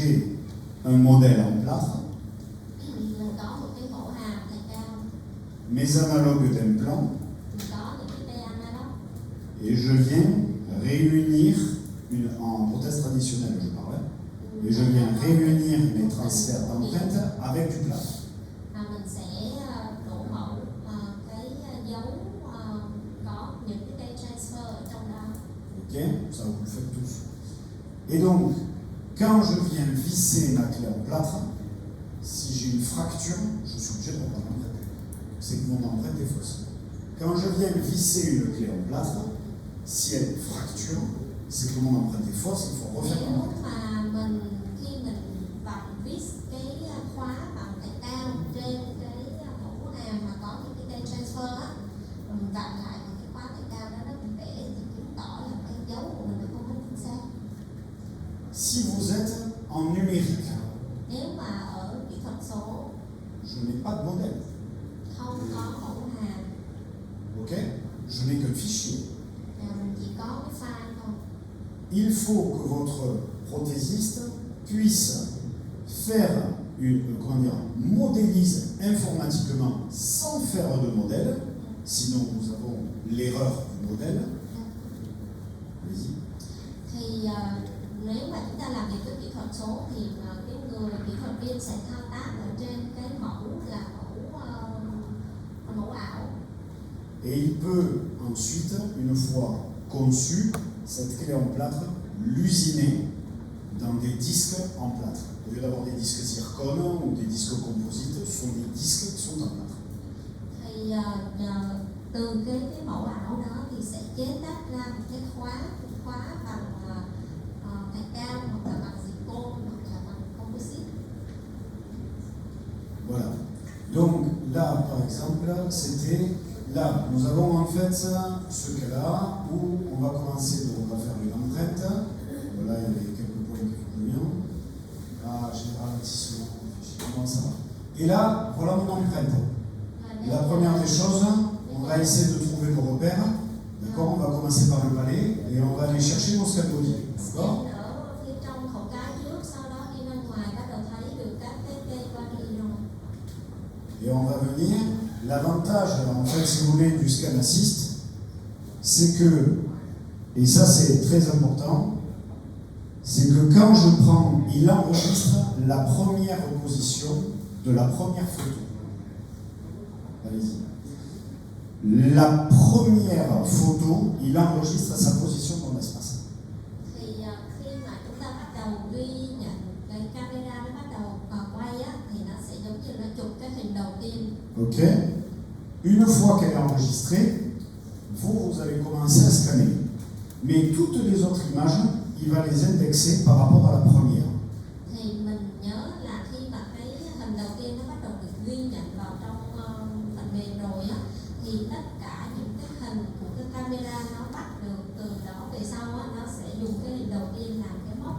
j'ai un modèle en plâtre, mình có một cái mẫu hàm thạch cao, mes analogues d'implant, mình có những cái dây analog, et je viens réunir, en prothèse traditionnelle je parle, et je viens réunir mes transferts d'empreintes avec du plâtre. mình sẽ đổ mẫu cái dấu có những cái dây transfer ở trong đó. Ok, ça vous le faites tous. Et donc, quand je viens visser ma clé en plâtre, si j'ai une fracture, je suis obligé de reprendre l'empreinte. C'est que mon empreinte est fausse. Quand je viens visser une clé en plâtre, si elle fracture, c'est que mon empreinte est fausse, il faut refaire Nếu l'empreinte. mà khi mình vặn viết cái khóa bằng thạch cao trên cái mẫu hàm mà có những cái dây transfer á, mình vặn lại bằng cái khóa thạch cao đó, nó bị bể thì chứng tỏ là cái dấu của mình nó không có chính xác. Si vous êtes en numérique, Nếu mà ở kỹ thuật số je n'ai pas de modèle, không có mẫu hàm, ok? Je n'ai qu'un fichier. mình chỉ có cái file thôi. Il faut que votre prothésiste puisse faire modélise informatiquement sans faire de modèle, sinon nous avons l'erreur du modèle. Allez-y. Thì nếu mà chúng ta làm việc với kỹ thuật số thì cái người kỹ thuật viên sẽ thao tác ở trên cái mẫu là mẫu ảo. Et il peut ensuite, une fois conçue, cette clé en plâtre, l'usiner dans des disques en plâtre. Au lieu d'avoir des disques zircone ou des disques composites, ce sont des disques qui sont en plâtre. Thì từ cái mẫu ảo đó thì sẽ chế tác ra một cái khóa bằng thạch cao hoặc là bằng zircon hoặc là bằng composite. Voilà. Donc là, par exemple, c'était là, nous avons en fait ce cas-là où on va commencer, donc on va faire une empreinte. Voilà, il y avait quelques points qui sont bien. Ah, j'ai ralenti souvent. Comment ça va? Et là, voilà mon empreinte. Et la première des choses, on va essayer de trouver nos repères. D'accord? On va commencer par le palais et on va aller chercher nos scapoli. D'accord? Et on va venir. L'avantage, en fait, si vous voulez, du scan assist, c'est que, et ça c'est très important, c'est que quand je prends, il enregistre la première position de la première photo. Allez-y. La première photo, il enregistre sa position dans l'espace. Thì khi mà chúng ta bắt đầu ghi nhận cái camera nó bắt đầu quay á, thì nó sẽ giống như nó chụp cái hình đầu tiên. Ok. Une fois qu'elle est enregistrée, vous allez commencer à scanner. Mais toutes les autres images, il va les indexer par rapport à la première. Thì mình nhớ là khi mà cái hình đầu tiên nó bắt đầu được ghi nhận vào trong phần mềm rồi á, thì tất cả những cái hình của cái camera nó bắt được từ đó về sau á, nó sẽ dùng cái hình đầu tiên làm cái mốc.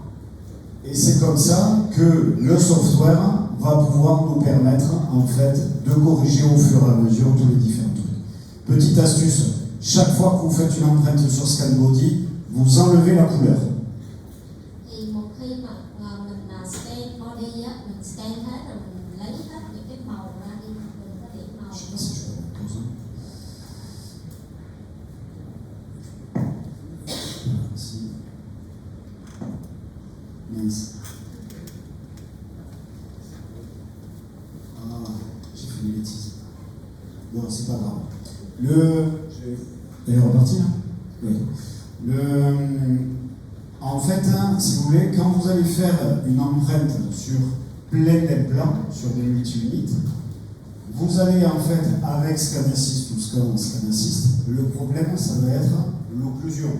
Et c'est comme ça que le software va pouvoir nous permettre en fait de corriger au fur et à mesure tous les différents trucs. Petite astuce, chaque fois que vous faites une empreinte sur ScanBody, vous enlevez la couleur. Thì một khi mà mình scan body á, mình scan hết rồi mình lấy hết những cái màu ra đi, mình có điểm màu. Je sais pas si je peux mettre pause. Si. Mince. Ah, j'ai fait une bêtise. Bon, c'est pas grave. Elle est repartie là? Oui. En fait, si vous voulez, quand vous allez faire une empreinte sur plein d'implants, sur des multi-unités, vous allez en fait, avec Scan Assist ou Scan Assist, le problème, ça va être l'occlusion.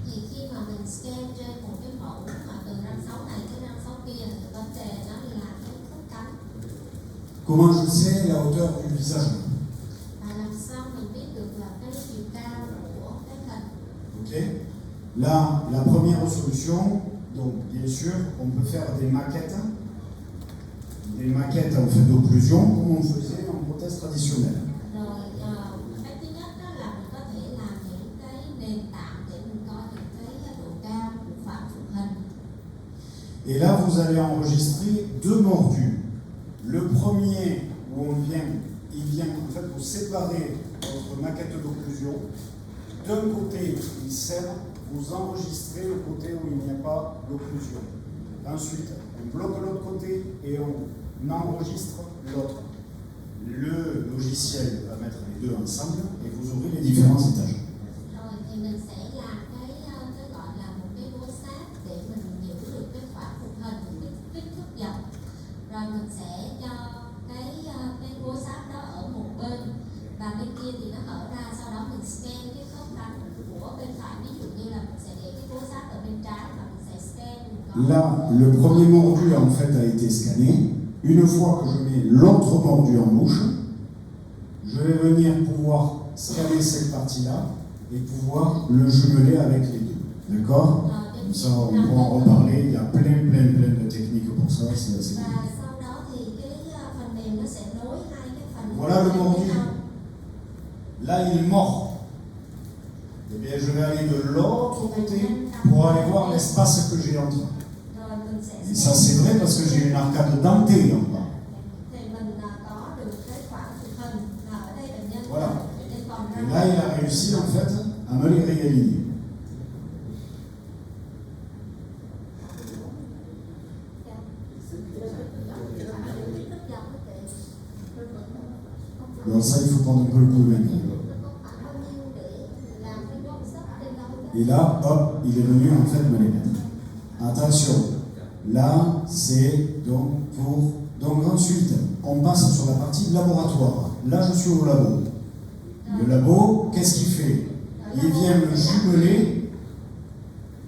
Thì khi mà mình scan trên một cái mẫu mà từ răng sáu này tới răng sáu kia thì vấn đề nó là cái khớp cắn. Comment je sais la hauteur du visage? Và làm sao mình biết được là cái chiều cao của cái hình. Ok. Là, la première solution, donc bien sûr, on peut faire des maquettes en fait d'occlusion comme on faisait en prothèse traditionnelle. Rồi cái thứ nhất đó là mình có thể làm những cái nền tảng để mình coi những cái độ cao của phạm phụ hình. Et là, vous allez enregistrer 2 mordus. Le premier, où il vient en fait vous séparer votre maquette d'occlusion. D'un côté, il serre, vous enregistrez le côté où il n'y a pas d'occlusion. Ensuite, on bloque l'autre côté et on enregistre l'autre. Le logiciel va mettre les deux ensemble et vous ouvrez les différents étages. Rồi thì mình sẽ làm cái gọi là một cái búa sát để mình giữ được cái khoảng phục hình, cái kích thước dọc. Rồi mình sẽ cho cái búa sát đó ở một bên và bên kia thì nó hở ra, sau đó mình scan cái khớp cắn của bên phải. Ví dụ như là mình sẽ để cái búa sát ở bên trái và mình sẽ scan. Là, le premier mordu en fait a été scanné. Une fois que je mets l'autre mordu en bouche, je vais venir pouvoir scanner cette partie-là et pouvoir le jumeler avec les deux. D'accord? Comme ça, on pourra en reparler. Il y a plein de techniques pour ça. C'est assez bien. Voilà le mordu. Là, il mord. Eh bien, je vais aller de l'autre côté pour aller voir l'espace que j'ai entre. Et ça, c'est vrai parce que j'ai une arcade dentée en bas. Voilà. Et là, il a réussi en fait à me les réaligner. Donc ça, il faut prendre un peu le coup de main. Et là, hop, il est venu en fait me les mettre. Attention, là, c'est donc pour... Donc ensuite, on passe sur la partie laboratoire. Là, je suis au labo. Le labo, qu'est-ce qu'il fait? Il vient me jumeler,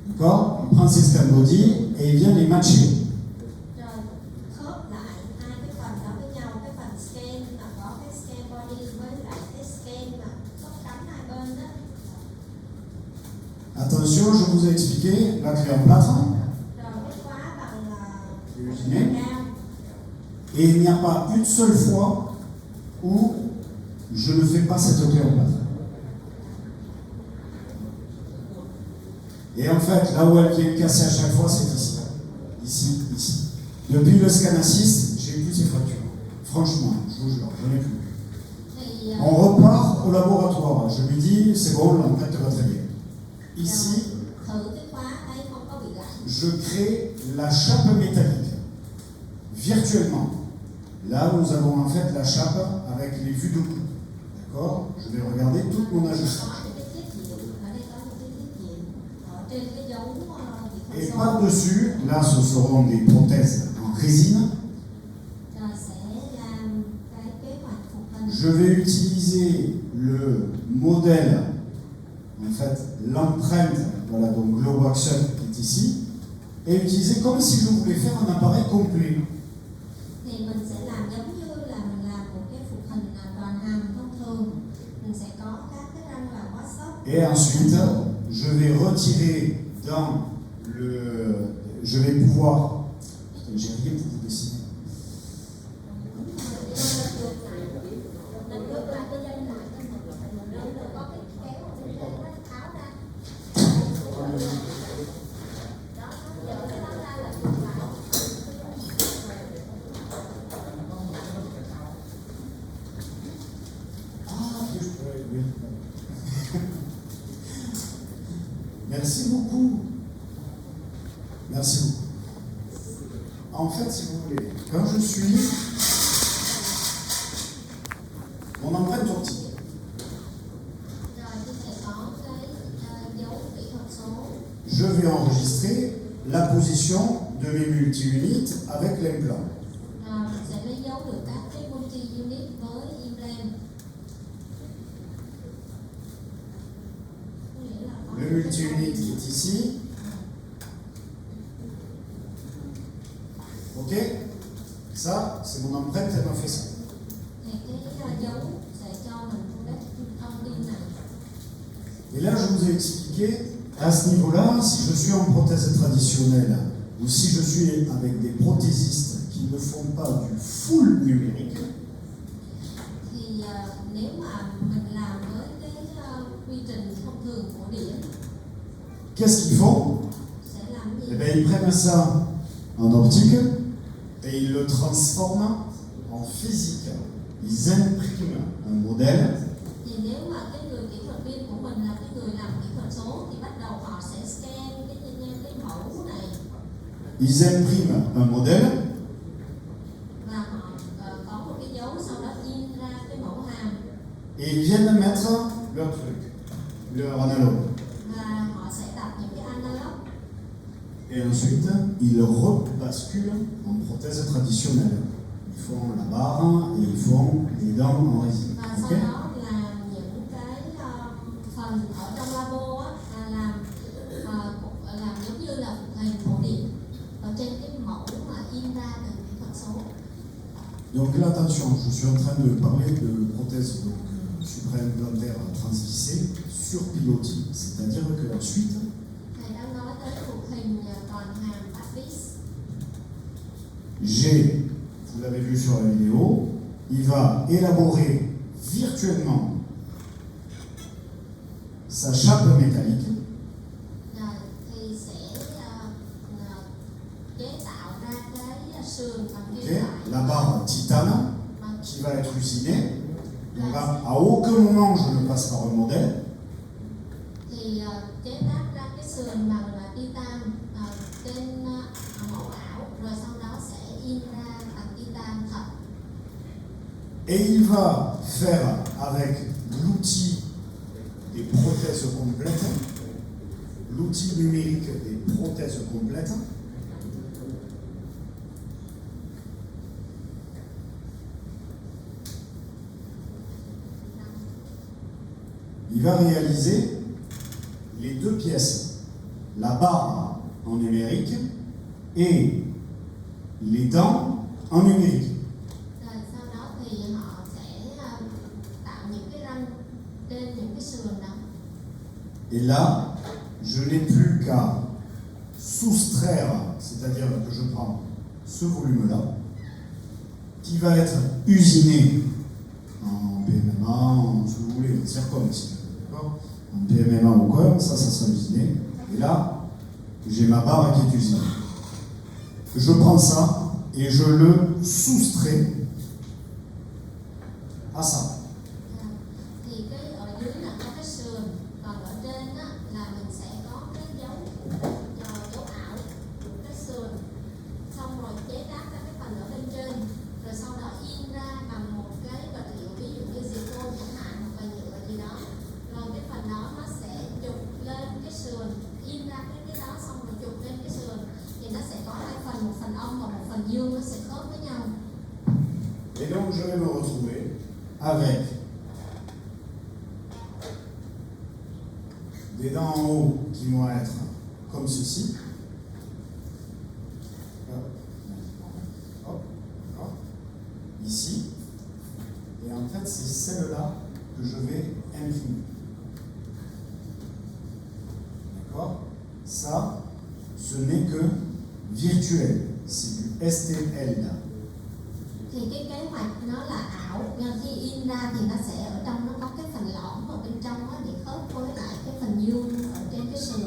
d'accord? Il prend ses scan body et il vient les matcher. Attention, je vous ai expliqué la clé en plâtre. Et il n'y a pas une seule fois où je ne fais pas cette clé en plâtre. Et en fait, là où elle vient casser à chaque fois, c'est ici. Ici. Depuis le scan assist, j'ai plus ces fractures. Franchement, je vous jure, je n'ai plus. On repart au laboratoire. Je lui dis, c'est bon, l'empreinte va très bien. Ici, je crée la chape métallique, virtuellement. Là, nous avons en fait la chape avec les vues de coupe. D'accord? Je vais regarder tout mon ajustage. Et par-dessus, là, ce seront des prothèses en résine. Je vais utiliser le modèle, en fait, l'empreinte, voilà, donc le wax-up qui est ici, et utiliser comme si je voulais faire un appareil complet. Et ensuite, je vais retirer dans le... Je vais pouvoir... J'ai rien pour vous dessiner. Merci beaucoup. Merci beaucoup. En fait, si vous voulez, quand je suis mon empreinte optique, je vais enregistrer la position de mes multi-unités avec l'implant. Le multi-unit qui est ici. Ok? Ça, c'est mon empreinte, elle m'a fait ça. Et là, je vous ai expliqué, à ce niveau-là, si je suis en prothèse traditionnelle ou si je suis avec des prothésistes qui ne font pas du full numérique, qu'est-ce qu'ils font? Eh bien, ils prennent ça en optique et ils le transforment en physique. Ils impriment un modèle. Thì nếu mà cái người kỹ thuật viên của mình là cái người làm kỹ thuật số thì bắt đầu họ sẽ scan cái mẫu này Ils impriment un modèle và họ có một cái dấu sau đó in ra cái mẫu hàm et ils viennent mettre leur truc, leur analogue. và họ sẽ đặt những cái analog Et ensuite, ils rebasculent en prothèse traditionnelle. Ils font la barre et ils font les dents en résine. và Ok? sau đó làm những cái phần ở trong labo á, làm giống như là hình thổ địa ở trên cái mẫu mà in ra từ kỹ thuật số. Donc là, attention, je suis en train de parler de prothèse supraimplantaire transvissée sur pilotis. C'est-à-dire que ensuite, Thầy đang nói tới thuộc hình toàn hàm Apis. j'ai, vous l'avez vu sur la vidéo, il va élaborer virtuellement sa chape métallique. Rồi thì sẽ chế tạo ra cái sườn bằng kim Ok, loại la barre titane mà qui va être usinée. Donc à aucun moment je ne passe par un modèle. thì chế tác ra cái sườn bằng titan trên mẫu ảo rồi sau đó sẽ in ra bằng titan thật. Et il va faire avec l'outil des prothèses complètes, l'outil numérique des prothèses complètes, il va réaliser les deux pièces, la barre en numérique et les dents en numérique. Rồi sau đó thì họ sẽ tạo những cái răng trên những cái sườn đó. Et là, je n'ai plus qu'à soustraire, c'est-à-dire que je prends ce volume-là, qui va être usiné en PMMA, en ce que vous voulez, en zircon ici, d'accord? En PMMA ou quoi, ça sera usiné. Et là, j'ai ma barre qui est usinée. Je prends ça et je le soustrais à ça. Thì cái ở dưới là có cái sườn, còn ở trên á, là mình sẽ có cái dấu ảo của cái sườn, xong rồi chế tác ra cái phần ở bên trên, rồi sau đó in ra bằng một cái vật liệu ví dụ như silicon chẳng hạn hoặc là nhựa gì đó, rồi cái phần đó nó sẽ chụp lên cái sườn, in ra cái đó xong rồi chụp lên cái sườn thì nó sẽ có hai phần, một phần âm và một phần dương, nó sẽ khớp với nhau. Et donc je vais me retrouver avec des dents en haut qui vont être comme ceci. Hop, hop, ici. Et en fait, c'est celle-là que je vais imprimer. D'accord? Ça, ce n'est que virtuel. C'est du STL là. Thì cái kế hoạch nó là ảo, nhưng khi in ra thì nó sẽ ở trong nó có cái phần lõm ở bên trong đó để khớp với lại cái phần dương ở trên cái sườn.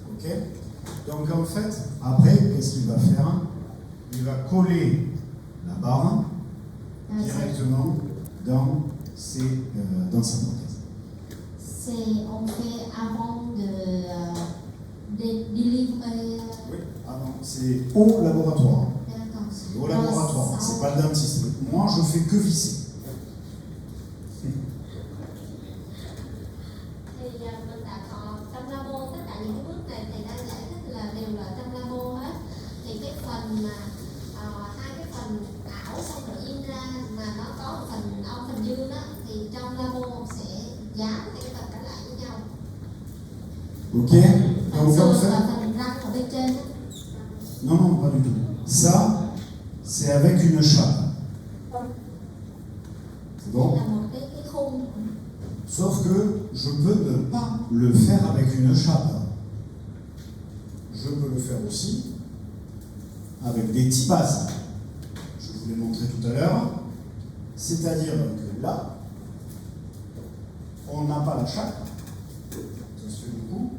Ok? Donc en fait, après, qu'est-ce qu'il va faire? Il va coller la barre directement dans sa prothèse. On fait avant de délivrer. Oui, ah non, c'est au laboratoire. D'accord. C'est au laboratoire, c'est pas le dentiste. Moi, je fais que visser. Thì mình đã có trong labo, tất cả những cái bước này thầy đang giải thích là đều là trong labo hết. Thì cái phần mà hai cái phần ảo xong rồi in ra mà nó có một phần âm phần dương đó thì trong labo sẽ dán cái phần đó lại với nhau. Ok? Phần Donc en sườn fait, và phần răng ở bên trên đó. non, non, pas du tout. Ça, c'est avec une chape. C'est bon? Là một cái khung. Sauf que je peux ne pas le faire avec une chape. Je peux le faire aussi avec des tipazes. Je vous l'ai montré tout à l'heure. C'est-à-dire que là, on n'a pas la chape. Ça se fait beaucoup.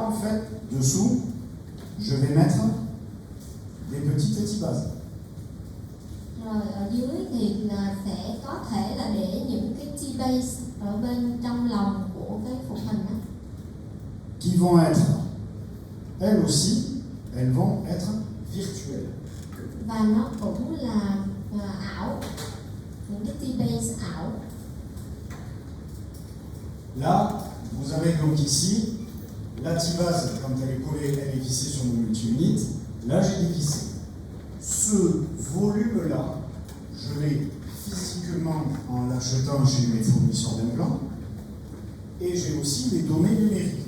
en fait, dessous, je vais mettre des petites étibases. Rồi ở dưới thì là sẽ có thể là để những cái T-base ở bên trong lòng của cái phụ hình đó. Qui vont être, elles aussi, elles vont être virtuelles. Và nó cũng là ảo, những cái T-base ảo. Là, vous avez donc ici la T-base, quand elle est collée, elle est vissée sur mon multi-unit. Là, j'ai dévissé. Ce volume-là, je l'ai physiquement en l'achetant chez mes fournisseurs d'implants. Et j'ai aussi les données numériques.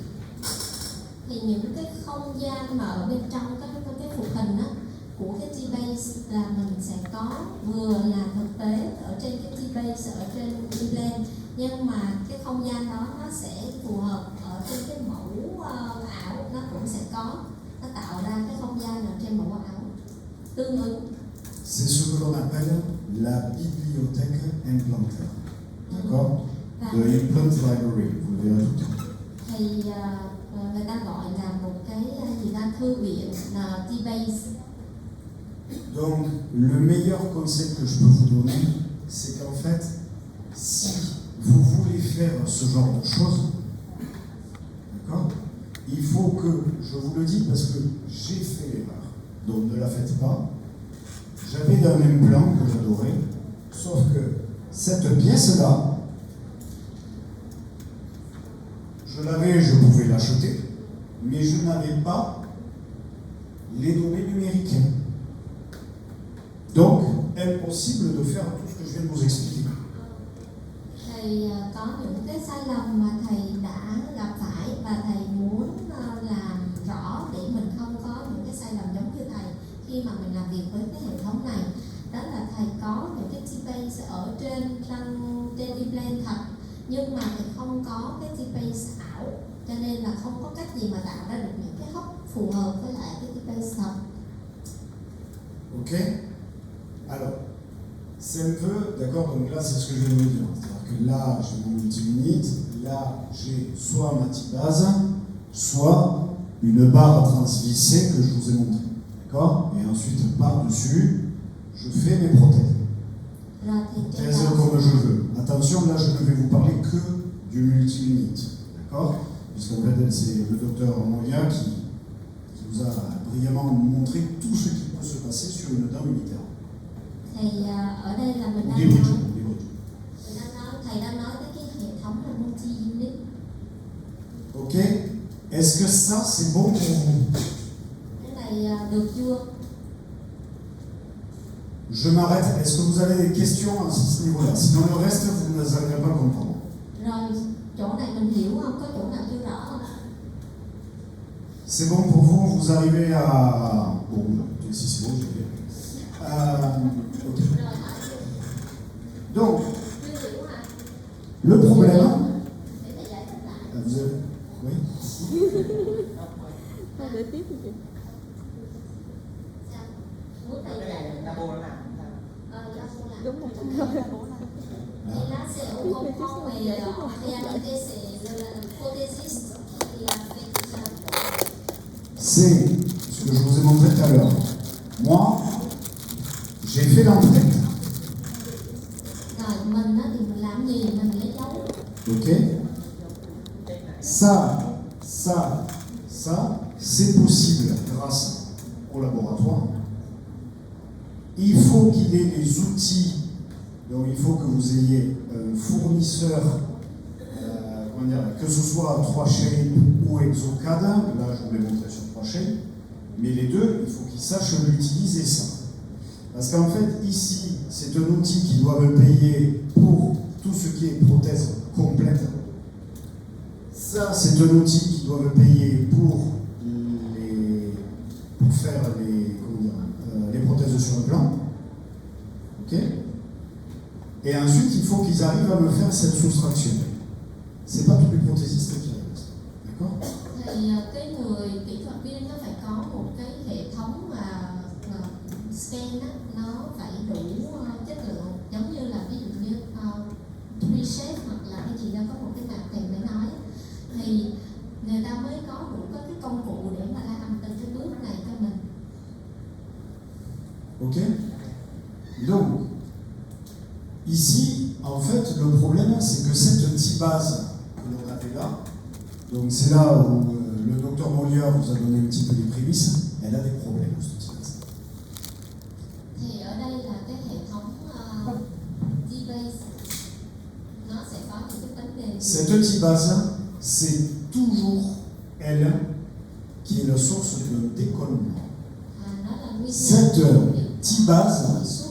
Thì những cái không gian mà ở bên trong cái phụ hình á, của cái T-base là mình sẽ có vừa là thực tế ở trên cái T-base ở trên implant, nhưng mà cái không gian đó nó sẽ phù hợp ở trên cái mẫu ảo, nó cũng sẽ có, nó tạo ra cái không gian ở trên mẫu ảo tương ứng. C'est ce que l'on appelle la bibliothèque implantaire. D'accord? De Implant Library, vous le verrez tout le temps. Thì người ta gọi là một cái gì ta, thư viện T-base. Donc, le meilleur conseil que je peux vous donner, c'est qu'en fait, si vous voulez faire ce genre de choses, d'accord, il faut que, je vous le dis parce que j'ai fait l'erreur, donc ne la faites pas. J'avais un implant que j'adorais, sauf que cette pièce-là, je l'avais, je pouvais l'acheter, mais je n'avais pas les données numériques. Donc, impossible de faire tout ce que je viens de vous expliquer. Thầy có những cái sai lầm mà thầy đã gặp phải và thầy muốn làm rõ để mình không có những cái sai lầm giống như thầy khi mà mình làm việc với cái hệ thống này. Đó là thầy có những cái T-base ở trên implant thật, nhưng mà thầy không có cái T-base ảo, cho nên là không có cách gì mà tạo ra được những cái hốc phù hợp với lại cái T-base thật. Ok? Alors, c'est un peu, d'accord, donc là c'est ce que je viens de vous dire. C'est-à-dire que là j'ai mon multi-unit, là j'ai soit ma T-base, soit une barre transvissée que je vous ai montré. D'accord? Et ensuite par-dessus, je fais mes prothèses. Prothèses comme je veux. Attention, là je ne vais vous parler que du multi-unit. D'accord? Puisqu'en fait c'est le docteur Moria qui vous a brillamment montré tout ce qui peut se passer sur une dent unitaire. Thì ở đây là mình đang nói, thầy đang nói tới cái hệ thống là multi-unit. Ok? Est-ce que ça c'est bon pour vous? Cái này được chưa? Je m'arrête. Est-ce que vous avez des questions à ce niveau-là? Sinon le reste vous ne allez pas comprendre. Rồi, chỗ này mình hiểu không? Có chỗ nào chưa rõ không? C'est bon pour vous? Vous arrivez à... Bon, si c'est bon, j'ai bien. Ok. Donc, le problème... Vous avez... Oui? Đúng một con rồi. Et là, c'est au comprend, mais en réalité, c'est le prothésiste qui a fait tout ça. C'est ce que je vous ai montré tout à l'heure. Moi, j'ai fait l'empreinte. Rồi, mình thì mình làm gì? Mình lấy dấu. Ok? Ça, c'est possible grâce au laboratoire. Il faut qu'il ait les outils, donc il faut que vous ayez un fournisseur, comment dire, que ce soit 3Shape ou Exocad, là je vous l'ai montré sur 3Shape, mais les deux, il faut qu'ils sachent utiliser ça. Parce qu'en fait, ici, c'est un outil qu'ils doivent payer pour tout ce qui est prothèse complète. Ça, c'est un outil qu'ils doivent payer pour faire les prothèses sur implant. Ok? Et ensuite, il faut qu'ils arrivent à me faire cette soustraction. C'est pas tous les prothésistes qui arrivent à ça. D'accord? Thì cái người kỹ thuật viên nó phải có một cái hệ thống mà scan á, nó phải đủ chất lượng, giống như là ví dụ như 3Shape hoặc là cái gì đó có một cái map kèm để nói. Thì người ta mới có đủ các cái công cụ để mà làm từng cái bước này cho mình. Ok? Donc, ici, en fait, le problème, c'est que cette T-base que l'on avait là, donc c'est là où le docteur Molia vous a donné un petit peu les prémices, elle a des problèmes, cette T-base. Thì ở đây là cái hệ thống T-base nó sẽ có những cái vấn đề. Cette T-base, c'est toujours elle qui est la source de décollement. Nó là nguyên nhân Cette của việc T-base, bị sút.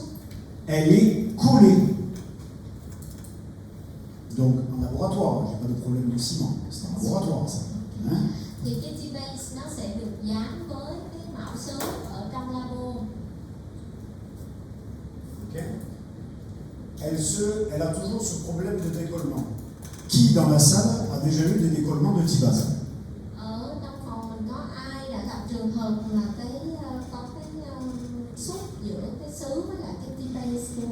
elle est collée. Donc en laboratoire, j'ai pas de problème de ciment, c'est un laboratoire ça. Hein? Thì cái T-base nó sẽ được dán với cái mão xốp ở trong labo. Ok. Elle a toujours ce problème de décollement. Qui dans la salle a déjà eu des décollements de T-base? Ở trong phòng mình có ai đã gặp trường hợp là có cái sút giữa cái sứ với lại cái T-base chưa?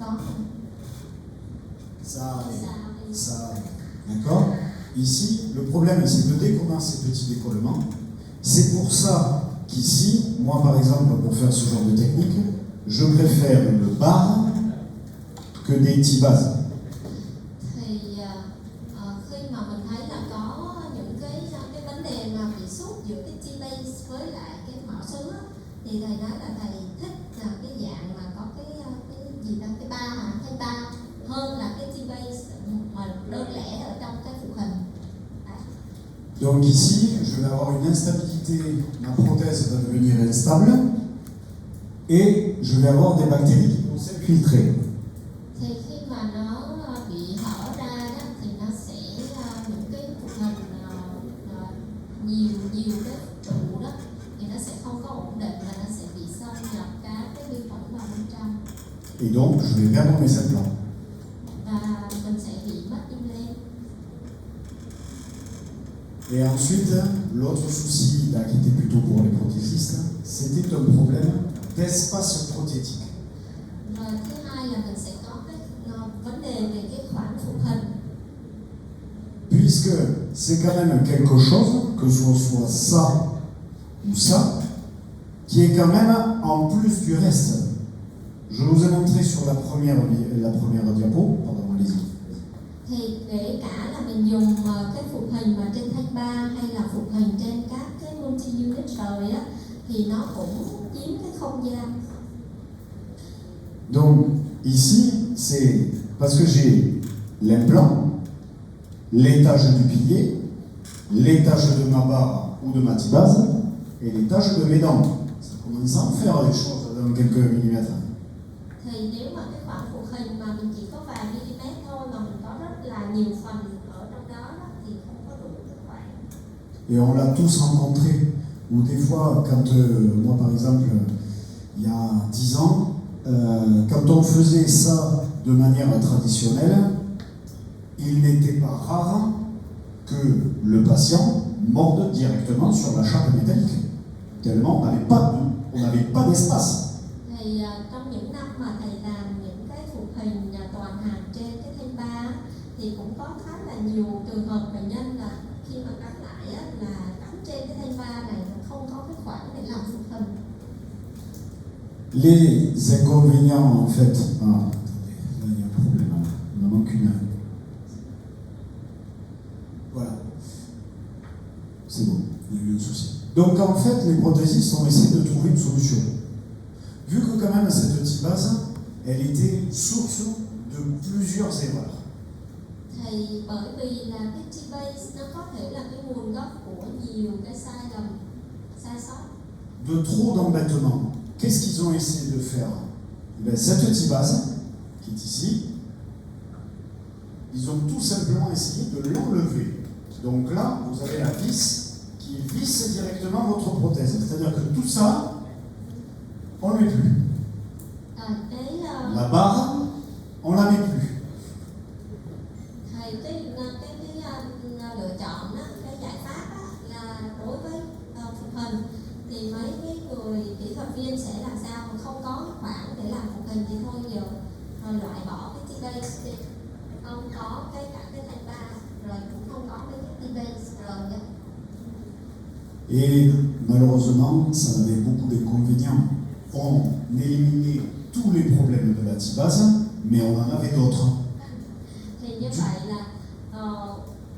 Có không? Ça, d'accord? Ici, le problème, c'est que dès qu'on a ces petits décollements, c'est pour ça qu'ici, moi par exemple, pour faire ce genre de technique, je préfère le bar que des T-bases. Thì khi mà mình thấy là có những cái vấn đề mà bị sút giữa cái T-base với lại cái mão xứ á, thì thầy nói là thầy thích là cái dạng mà có cái gì đó, cái ba hả, cái ba hơn là cái T-base mà đơn lẻ ở trong cái phụ hình. Donc ici, je vais avoir une instabilité, ma prothèse va devenir instable et je vais avoir des bactéries qui vont s'infiltrer. Thì khi mà nó bị hở ra đó, thì nó sẽ những cái phụ hình nhiều cái trụ đó thì nó sẽ không có ổn định và nó sẽ bị xâm nhập các cái vi khuẩn vào bên trong. Et donc, je vais perdre mes implants. Và mình sẽ bị mất implant. Et ensuite, l'autre souci, là, qui était plutôt pour les prothésistes, c'était un problème d'espace prothétique. Rồi thứ hai là mình sẽ có cái vấn đề về cái khoảng phụ hình. Puisque c'est quand même quelque chose, que ce soit ça ou ça, qui est quand même en plus du reste. Je vous ai montré sur la première diapo, pardon, allez-y. Thì kể cả là mình dùng cái phụ hình mà trên thanh ba hay là phụ hình trên các cái multi-unit rồi á, thì nó cũng chiếm cái không gian. Donc ici, c'est parce que j'ai l'implant, l'étage du pilier, l'étage de ma barre ou de ma T-base et l'étage de mes dents. Ça commence à en faire des choses dans quelques millimètres. Thì nếu mà cái khoảng phụ hình mà mình chỉ có vài mm thôi mà mình có rất là nhiều phần ở trong đó thì không có đủ cái khoảng. Et on l'a tous rencontré, ou des fois, quand moi par exemple, il y a 10 ans, quand on faisait ça de manière traditionnelle, il n'était pas rare que le patient morde directement sur la chape métallique, tellement on n'avait pas d'espace. Thì trong những năm mà thầy làm những cái phụ hình toàn hàm trên cái thanh ba thì cũng có khá là nhiều trường hợp bệnh nhân là khi mà cắm lại á, là cắm trên cái thanh ba này không có cái khoảng để làm phụ hình. Les inconvénients en fait, attendez, là il y a un problème, il me manque une. Voilà, c'est bon, il y a eu un souci. Donc en fait, les prothésistes ont essayé de trouver une solution. Vu que quand même cette T-base, elle était source de plusieurs erreurs. Thì bởi vì là cái T-base nó có thể là cái nguồn gốc của nhiều cái sai lầm, sai sót. De trop d'embêtements. Qu'est-ce qu'ils ont essayé de faire? Cette T-base, qui est ici, ils ont tout simplement essayé de l'enlever. Donc là, vous avez la vis qui visse directement votre prothèse. C'est-à-dire que tout ça, on ne le met plus. La barre, on ne la met plus. Thì cái lựa chọn đó, cái giải pháp đó, là đối với phụ hình thì mấy cái người kỹ thuật viên sẽ làm sao mà không có khoảng để làm phụ hình thì thôi giờ rồi loại bỏ cái T-base đi, không có cả cái thanh ba rồi cũng không có cái T-base rồi Et malheureusement, ça avait beaucoup d'inconvénients. On éliminait tous les problèmes de la T-base, mais on en avait d'autres. Thì như vậy là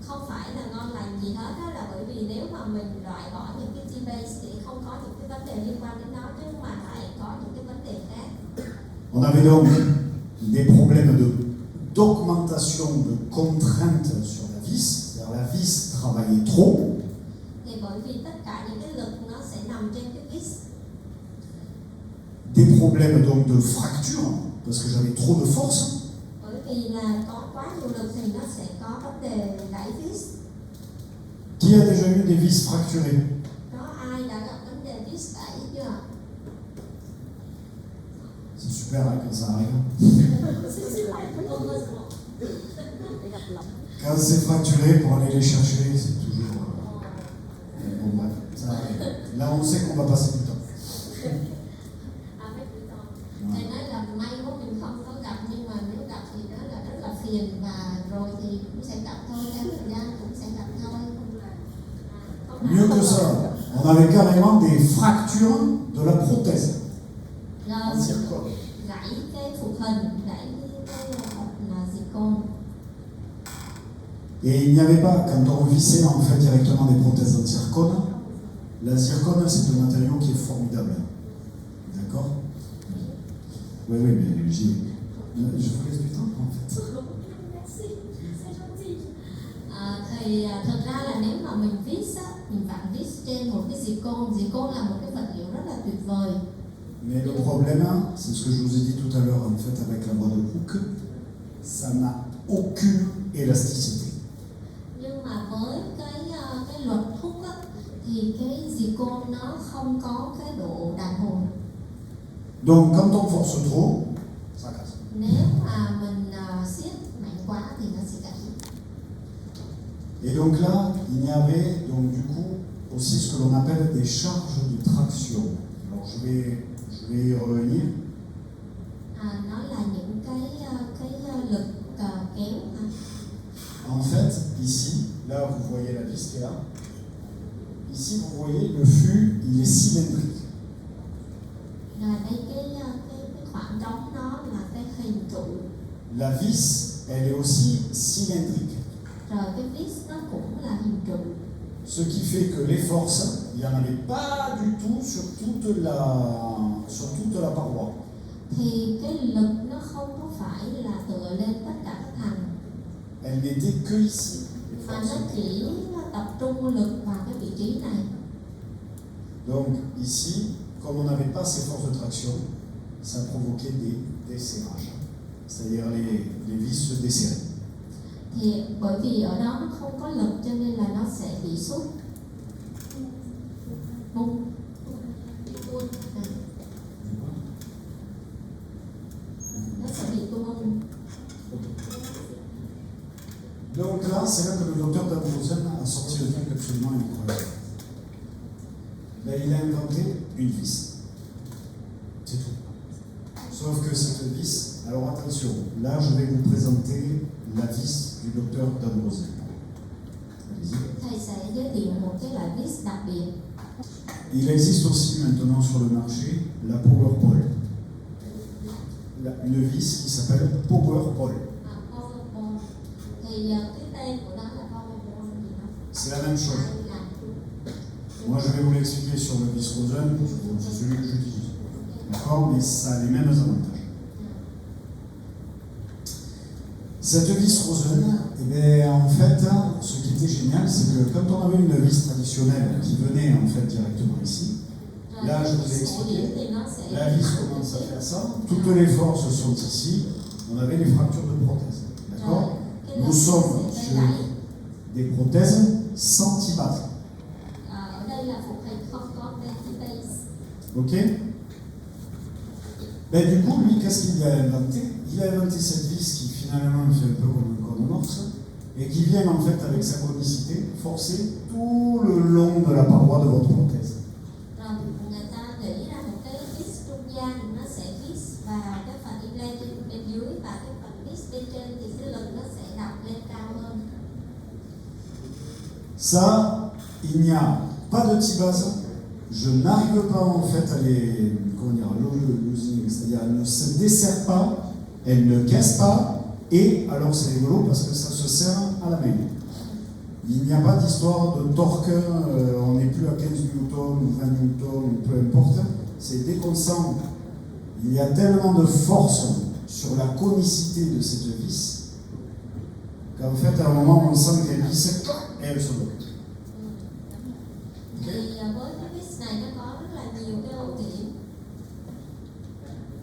không phải là ngon lành gì hết đó, là bởi vì nếu mà mình loại bỏ những cái T-base thì không có những cái vấn đề liên quan đến nó, chứ mà lại có những cái vấn đề khác. On avait donc des problèmes d'augmentation de contraintes sur la vis, c'est-à-dire la vis travaillait trop. Thì bởi vì tất cả những cái lực nó sẽ nằm trên cái vis. Des problèmes donc de fracture, parce que j'avais trop de force. Bởi vì là có quá nhiều lực thì nó sẽ có vấn đề gãy vis. Qui a déjà eu des vis fracturées? Có ai đã gặp vấn đề vis gãy chưa? C'est super hein, quand ça arrive. Quand c'est fracturé, pour aller les chercher, c'est toujours... bon bref, ça arrive. Là on sait qu'on va passer du temps. Thầy nói là may quá mình không có gặp, nhưng mà nếu gặp thì đó là rất là phiền, và rồi thì cũng sẽ gặp thôi, theo thời gian cũng sẽ gặp thôi. Mieux que ça, on avait carrément des fractures de la prothèse. En zircone. Gãy cái phục hình, gãy cái hộp là zircon. Et il n'y avait pas, quand on vissait en fait directement des prothèses en zircone, la zircone c'est un matériau qui est formidable. D'accord? Oui, mais je vous laisse du temps en fait. Thì thật ra là nếu mà mình viết á, mình vặn viết trên một cái zircon là một cái vật liệu rất là tuyệt vời. Mais le problème, c'est ce que je vous ai dit tout à l'heure en fait avec la boîte de Hooke, ça n'a aucune élasticité. Nhưng mà với cái luật hút á, thì cái zircon nó không có cái độ đàn hồi. Donc quand on force trop, ça casse. Nếu mà mình siết mạnh quá thì nó sẽ gãy. Et donc là, il y avait donc du coup aussi ce que l'on appelle des charges de traction. Alors je vais y revenir. Nó là những cái lực kéo. En fait, ici, là vous voyez la vis qui est là. Ici vous voyez le fût, il est cylindrique. Đây cái khoảng trống nó là cái hình trụ. La vis, elle est aussi cylindrique. Rồi cái vis nó cũng là hình trụ. Ce qui fait que les forces, il n'y en avait pas du tout sur toute la paroi. Thì cái lực nó không có phải là tựa lên tất cả các thành. Elle n'était que ici. Mà nó chỉ tập trung lực vào cái vị trí này. Donc ici, comme on n'avait pas ces forces de traction, ça provoquait des desserrages. C'est-à-dire les vis se desserraient. Thì bởi vì ở đó nó không có lực cho nên là nó sẽ bị sút. Bung. Nó sẽ bị bung. Donc là, c'est là que le docteur D'Ambrosien a sorti le truc absolument incroyable. Là, il a inventé une vis. C'est tout. Sauf que cette vis, alors attention, là je vais vous présenter la vis du docteur D'Ambrosien. Allez-y. Thầy sẽ giới thiệu một cái loại vis đặc biệt. Il existe aussi maintenant sur le marché la PowerPole. Une vis qui s'appelle PowerPole. PowerPole. Thì cái tên của nó là PowerPole gì đó. C'est la même chose. Moi je vais vous l'expliquer sur le vis Rosen, c'est celui que j'utilise. D'accord? Mais ça a les mêmes avantages. Cette vis Rosen, eh bien, en fait, ce qui était génial, c'est que quand on avait une vis traditionnelle qui venait en fait directement ici, là je vous ai expliqué, la vis commence à faire ça, toutes les forces sont ici, on avait les fractures de prothèse. D'accord? Nous sommes sur des prothèses sans T-base. Ở đây là phục hình không có T-base. Ok? Ben, du coup, lui, qu'est-ce qu'il a inventé? Il a inventé cette vis qui finalement fait un peu comme un conomorse et qui vient en fait avec sa conicité forcer tout le long de la paroi de votre prothèse. Rồi người ta nghĩ ra một cái vis trung gian, nó sẽ vis vào cái phần implant bên dưới, và cái phần vis bên trên thì cái lực nó sẽ đập lên cao hơn. Ça, il n'y a pas de T-base, je n'arrive pas en fait à les, losing, c'est-à-dire elles ne se desserrent pas, elles ne cassent pas, et alors c'est rigolo parce que ça se serre à la main. Il n'y a pas d'histoire de torque, on n'est plus à 15 newtons ou 20 newtons, ou peu importe. C'est dès qu'on sent, il y a tellement de force sur la conicité de cette vis, qu'en fait à un moment on sent que les vis, et elles se bloquent. Thì với cái vis này nó có rất là nhiều cái ưu điểm,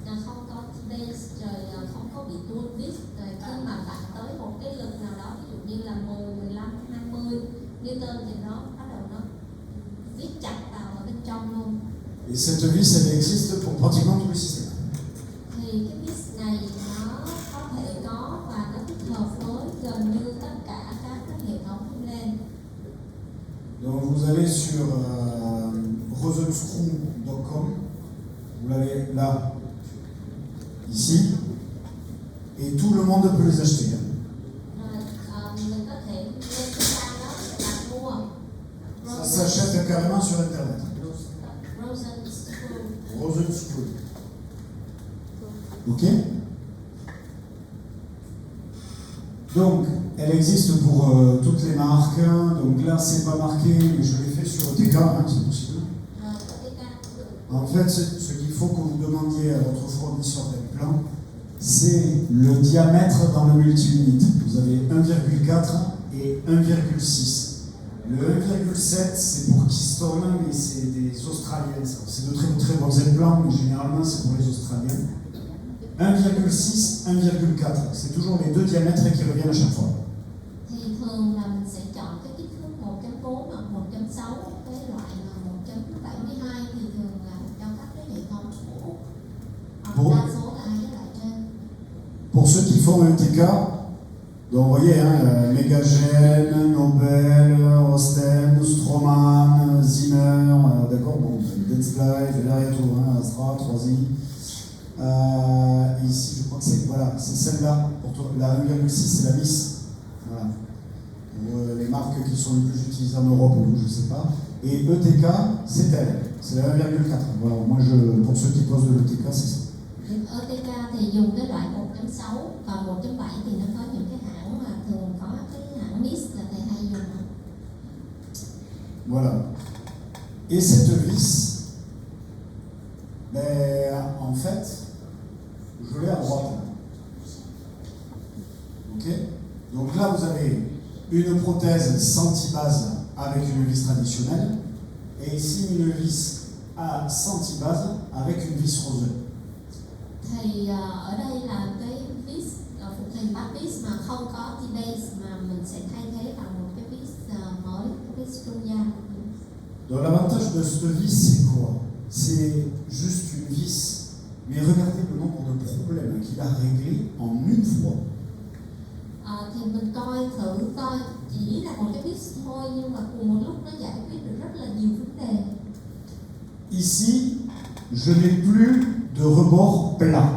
là không có base rồi không có bị tuôn vis, rồi khi mà bạn tới một cái lực nào đó, ví dụ như là 10, 15, 20 Newton thì nó bắt đầu nó viết chặt vào ở bên trong luôn. Et cette vis, elle existe pour pratiquement tous les systèmes. Thì cái vis này nó có thể có và nó tích hợp với gần như tất cả các cái hệ thống lên. Donc vous allez sur rosenscrew.com, vous l'avez là, ici, et tout le monde peut les acheter. Rồi mình có thể lên cái trang đó để đặt mua. Ça s'achète carrément sur Internet. Rosenscrew. Rosenscrew. Ok? Donc, elle existe pour toutes les marques. Donc là, c'est pas marqué, mais je l'ai fait sur ETK, hein, c'est possible. En fait, ce qu'il faut que vous demandiez à votre fournisseur d'implant, c'est le diamètre dans le multi-unit. Vous avez 1,4 et 1,6. Le 1,7, c'est pour Keystone, mais c'est des Australiens. C'est de très très bons implants, mais généralement c'est pour les Australiens. 1,6, 1,4. C'est toujours les deux diamètres qui reviennent à chaque fois. Thì thường là mình sẽ chọn cái kích thước 1.4 hoặc 1.6, cái loại mà 1.72 thì thường là cho các cái hệ thống của Bon. đa số là hai cái loại trên. Pour ceux qui font un TK, donc vous voyez, hein, Megagen, Nobel, Osten, Stroman, Zimmer, d'accord, bon, Dentsply, derrière tout, hein, Astra, 3i. Ici, je crois que c'est voilà, c'est celle-là, pour toi, la 1,6, c'est la Miss. Voilà. Pour, les marques qui sont les plus utilisées en Europe, je ne sais pas. Et ETK, c'est elle, c'est la 1,4. Voilà, moi, pour ceux qui posent de l'ETK, c'est ça. ETK thì dùng cái loại 1.6, còn 1.7 thì nó có những cái hãng mà thường có cái hãng NIS là thầy hay dùng. Voilà. Et cette vis, ben, en fait, je l'ai à droite. Ok? Donc là, vous avez une prothèse sans T-base avec une vis traditionnelle, et ici une vis à sans T-base avec une vis rose. Thì ở đây là cái vis phục hình back vis mà không có T-base, mà mình sẽ thay thế bằng một cái vis mới, cái vis trung gian. Donc l'avantage de cette vis, c'est quoi? C'est juste une vis, mais regardez le nombre de problèmes qu'il a réglés en une fois. Thì mình coi thử coi, chỉ là một cái vis thôi nhưng mà cùng một lúc nó giải quyết được rất là nhiều vấn đề. Ici, je n'ai plus de rebord plat.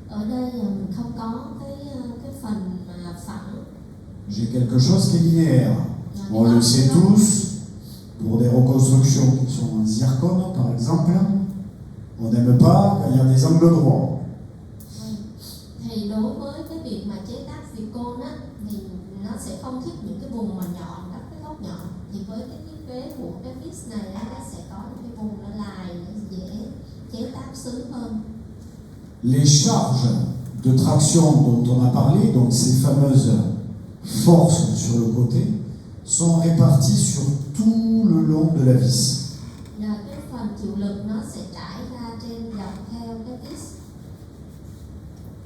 Ở đây mình không có cái phần mà phẳng. J'ai quelque chose qui est linéaire. On le sait tous, pour des reconstructions qui sont en zircone, par exemple, on n'aime pas quand il y a des angles droits. Thì đối với cái việc mà chế tác zircon á, thì nó sẽ không thích những cái vùng mà nhọn, các cái góc nhọn. Thì với cái thiết kế của cái vis này á, nó sẽ có những cái vùng nó dài để dễ chế tác sướng hơn. Les charges de traction dont on a parlé, donc ces fameuses forces sur le côté, sont réparties sur tout le long de la vis. Cái phần chịu lực nó sẽ trải ra trên dọc theo cái vis.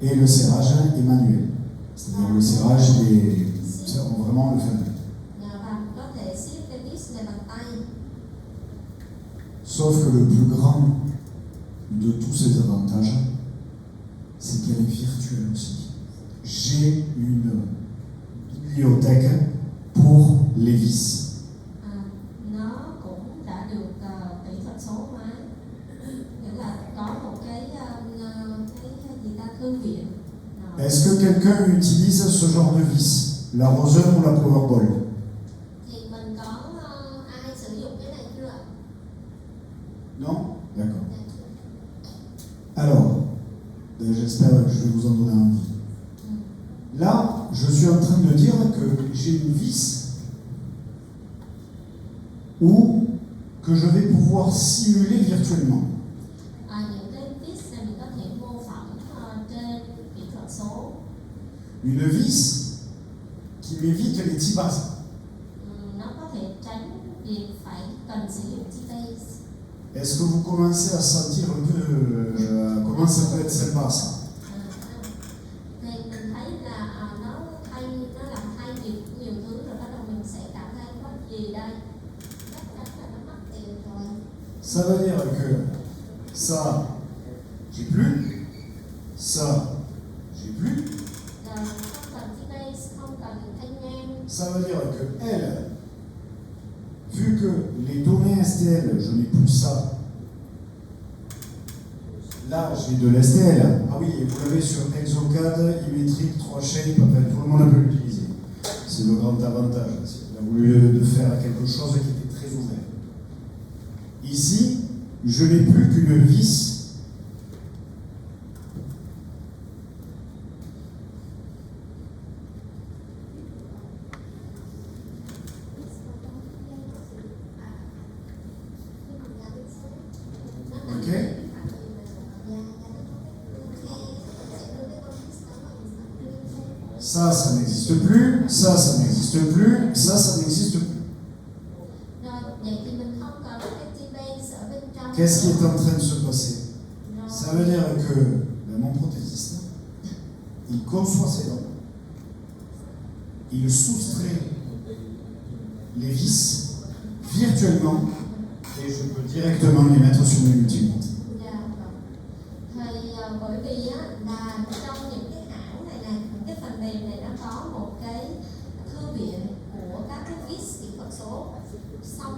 Et le serrage est manuel. C'est-à-dire le serrage, c'est vraiment le fameux. Và có thể siết cái vis này bằng tay. Sauf que le plus grand de tous ces avantages, c'est qu'elle est virtuelle aussi. J'ai une bibliothèque pour les vis. Nó cũng đã được kỹ thuật số hóa, nghĩa là có một cái gì ta, thư viện. Est-ce que quelqu'un utilise ce genre de vis, la Rosen ou la Powerball? Thì mình có ai sử dụng cái này chưa? Non? D'accord. Alors, j'espère que je vais vous en donner envie. Là, je suis en train de dire que j'ai une vis ou que je vais pouvoir simuler virtuellement. Những cái vis này mình có thể mô phỏng trên kỹ thuật số. Une vis qui m'évite les T-bases. Nó có thể tránh việc phải cần sử dụng T-base. Est-ce que vous commencez à sentir un peu comment ça peut être sympa ça? Thì mình thấy là nó làm thay việc nhiều thứ rồi bắt đầu mình sẽ cảm thấy có gì đây? Chắc chắn là nó mất tiền rồi. Ça veut dire que ça, j'ai plus, ça, j'ai plus. Rồi không cần T-base, không cần thanh ngang. Ça veut dire que elle, vu que les données STL, je n'ai plus ça. Là, j'ai de l'STL. Ah oui, et vous l'avez sur Exocad, Imetric, 3 Shape, enfin, tout le monde peut l'utiliser. C'est le grand avantage. On a voulu de faire quelque chose qui était très ouvert. Ici, je n'ai plus qu'une vis. Ça n'existe plus, ça n'existe plus, ça n'existe plus. Qu'est-ce qui est en train de se passer? Ça veut dire que mon prothésiste, il conçoit ses dents, il soustrait les vis virtuellement et je peux directement les mettre sur mes multimédia. Bởi vì là trong những cái hãng này này, những cái phần mềm này nó có một cái thư viện của các cái vis kỹ thuật số. Xong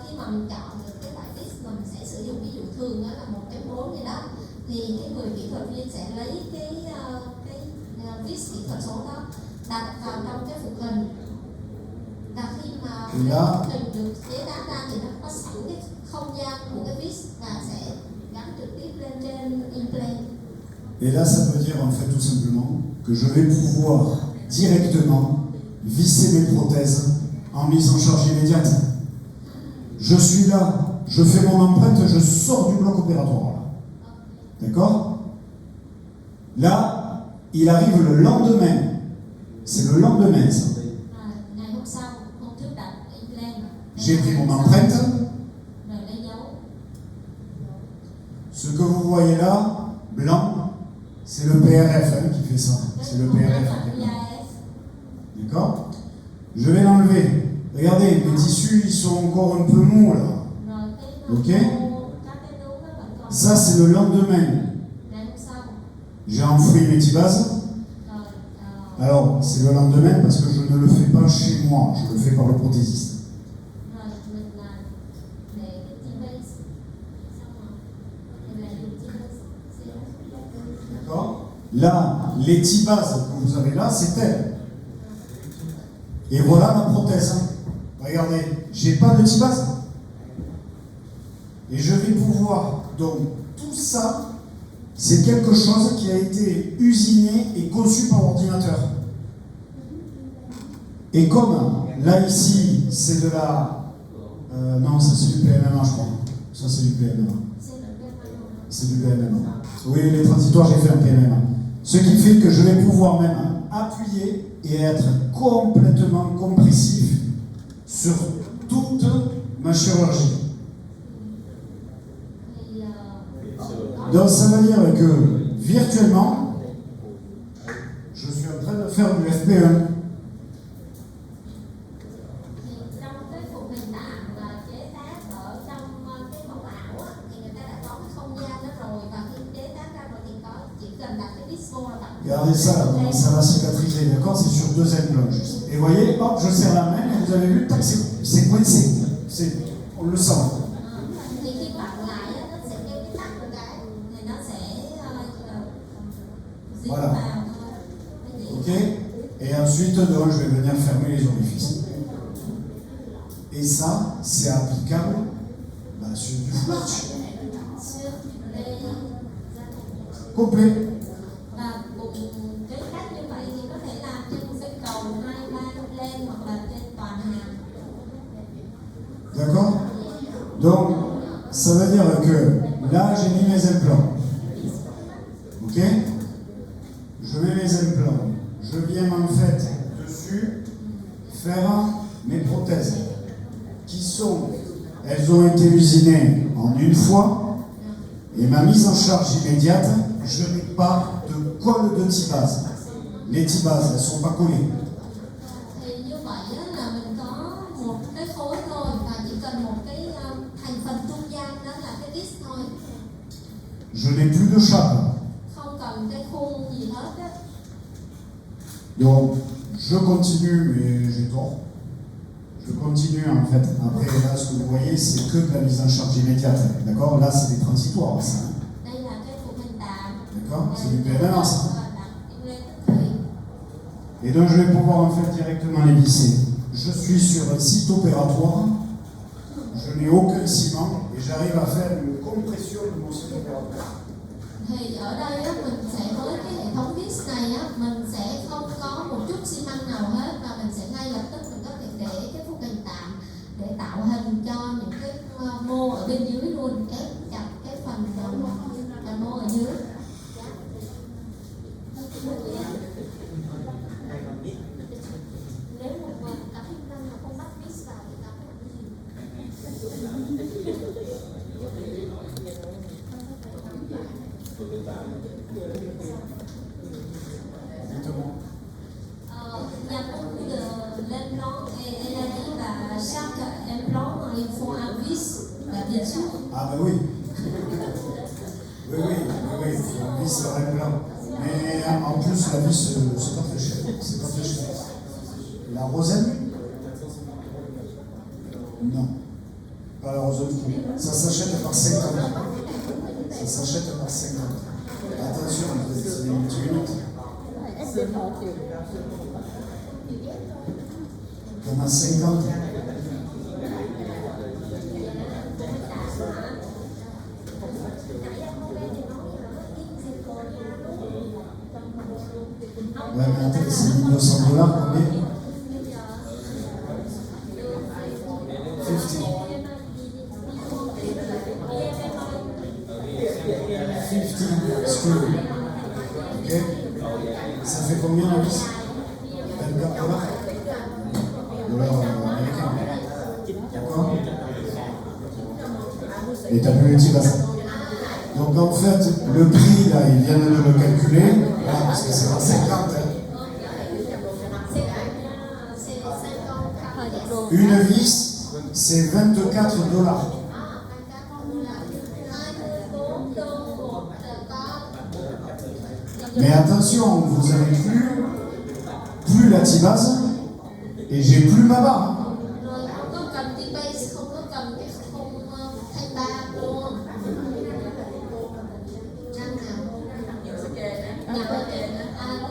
khi mà mình chọn được cái loại vis mà mình sẽ sử dụng, ví dụ thường đó là 1.4 vậy đó, thì cái người kỹ thuật viên sẽ lấy cái vis kỹ thuật số đó đặt vào trong cái phụ hình. Và khi mà cái phụ hình được chế tác ra thì nó có sẵn cái không gian của cái vis và sẽ gắn trực tiếp lên trên implant. Et là, ça veut dire en fait tout simplement que je vais pouvoir directement visser mes prothèses en mise en charge immédiate. Je suis là, je fais mon empreinte, je sors du bloc opératoire. D'accord? Là, il arrive le lendemain. C'est le lendemain, ça. J'ai pris mon empreinte. Ce que vous voyez là, blanc, c'est le PRF qui fait ça. C'est le PRF. D'accord? Je vais l'enlever. Regardez, mes tissus, ils sont encore un peu mous là. Ok? Ça, c'est le lendemain. J'ai enfoui mes T-bases. Alors, c'est le lendemain parce que je ne le fais pas chez moi. Je le fais par le prothésiste. Là, les T-bases que vous avez là, c'est elle. Et voilà ma prothèse. Regardez, j'ai pas de T-base. Et je vais pouvoir, donc, tout ça, c'est quelque chose qui a été usiné et conçu par ordinateur. Et comme, là, ici, c'est de la... non, ça c'est du PMMA, je crois. Ça c'est du PMMA. C'est du PMMA. Oui, les transitoires, j'ai fait un PMMA. Ce qui fait que je vais pouvoir même appuyer et être complètement compressif sur toute ma chirurgie. Donc ça veut dire que virtuellement, je suis en train de faire du FP1. Regardez ça, comment ça va cicatriser, d'accord? C'est sur 2 implants juste. Et vous voyez, hop, je serre la main et vous avez vu, tac, c'est coincé. On le sent. Voilà. Ok? Et ensuite, donc, je vais venir fermer les orifices. Et ça, c'est applicable sur du foulard. Sur les Complet. và cùng cái cách như vậy thì có thể làm trên một cái cầu 2-3 lên hoặc là trên toàn hàng. D'accord? Donc, ça veut dire que là, j'ai mis mes implants. Ok? Je mets mes implants. Je viens en fait dessus faire mes prothèses qui sont, elles ont été usinées en une fois et ma mise en charge immédiate, je n'ai pas de colle de tibase. Les tibases, elles ne sont pas collées. Thì như vậy á, là mình có một cái khối thôi và chỉ cần một cái thành phần trung gian đó là cái disc thôi, Je n'ai plus de chape. không cần cái khung gì hết á. Donc, je continue, mais j'ai tort. Je continue en fait. Après, là, ce que vous voyez, c'est que de la mise en charge immédiate. D'accord? Là, c'est des transitoires, ça. Đây là cái phụ hình tạm. D'accord? C'est du PMMA, ça. Và đặt im lên tức thì. Et donc, je vais pouvoir en fait directement les visser. Je suis sur un site opératoire. Je n'ai aucun ciment et j'arrive à faire une compression de mon site opératoire. Thì ở đây á, mình sẽ với cái hệ thống disc này á, mình sẽ không có một chút xi măng nào hết và mình sẽ ngay lập tức mình có thể để cái phụ hình tạm để tạo hình cho những cái mô ở bên dưới luôn, ép chặt cái phần mô ở dưới. Nếu một cặp hình năng mà không bắt disc vào thì cặp Exactement. Il y a beaucoup d'implants et elle a dit bah, chaque implant il faut un vis, bah, bien sûr. Ah bah oui. Oui, la vis, c'est vrai là. Mais en plus, la vis, c'est pas très cher. C'est pas très cher. La rosaine? Non. Pas la rosaine. Ça s'achète par 50. Ça s'achète par 50. Attention, c'est une petite minute. T'en as 50. Ouais, mais attends, c'est 1900 $, combien? 50 screw. Ok? Ça fait combien la vis? 24 $? Dollars américains. D'accord? Et t'as plus le tibas. Donc en fait, le prix là, ils viennent de le calculer, là, parce que c'est pas 50. Une vis, c'est 24 $. Mais attention, vous avez plus la tibase et j'ai plus ma barre. Rồi không có cầm T-base, không có cầm cái khung thanh ba luôn. Răng nào?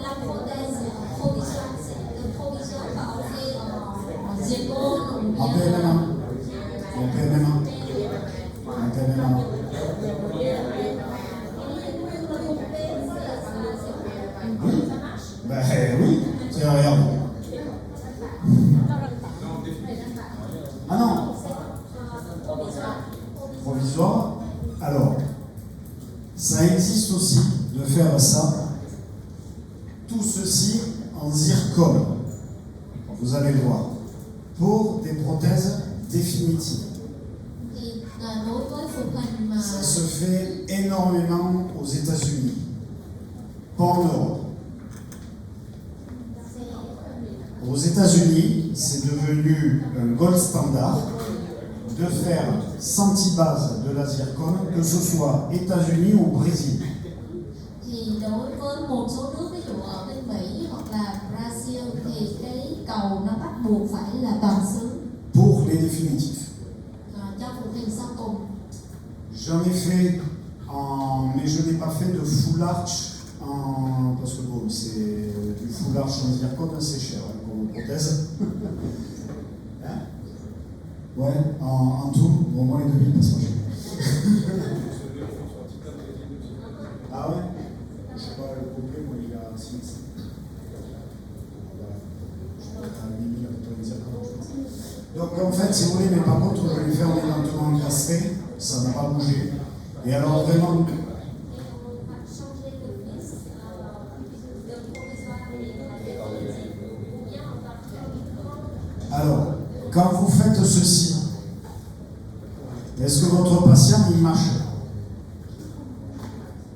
La prothèse provisoire, c'est provisoire pas en fait en zircone. En PMMA. En PMMA. En PMMA. Ben oui, tiens, regarde. Ah non, provisoire. Alors, ça existe aussi de faire ça. Tout ceci en zircone. Vous allez le voir. Pour des prothèses définitives. Thì đối với phụ hình mà Ça se fait énormément aux États-Unis, pas en Europe. Aux États-Unis, c'est devenu un gold standard de faire sans tibase de la zircone, que ce soit États-Unis ou Brésil. thì đối với một số nước ví dụ ở bên Mỹ hoặc là Brazil thì cái cầu nó bắt buộc phải là toàn xứ Pour les définitifs. cho phụ hình sau cùng. J'en ai fait mais je n'ai pas fait de full arch parce que bon, c'est du full arch en zircone, c'est cher hein, pour une prothèse. Hein? Ouais, en tout, au moins les 2000 passent pas cher. Ah ouais? Je sais pas, le complet, moi il est à 6 000. Donc en fait, si vous voulez, mais par contre, je vais faire des dentements encastrés, ça n'a pas bougé. Et alors vraiment, alors, quand vous faites ceci, est-ce que votre patient il marche?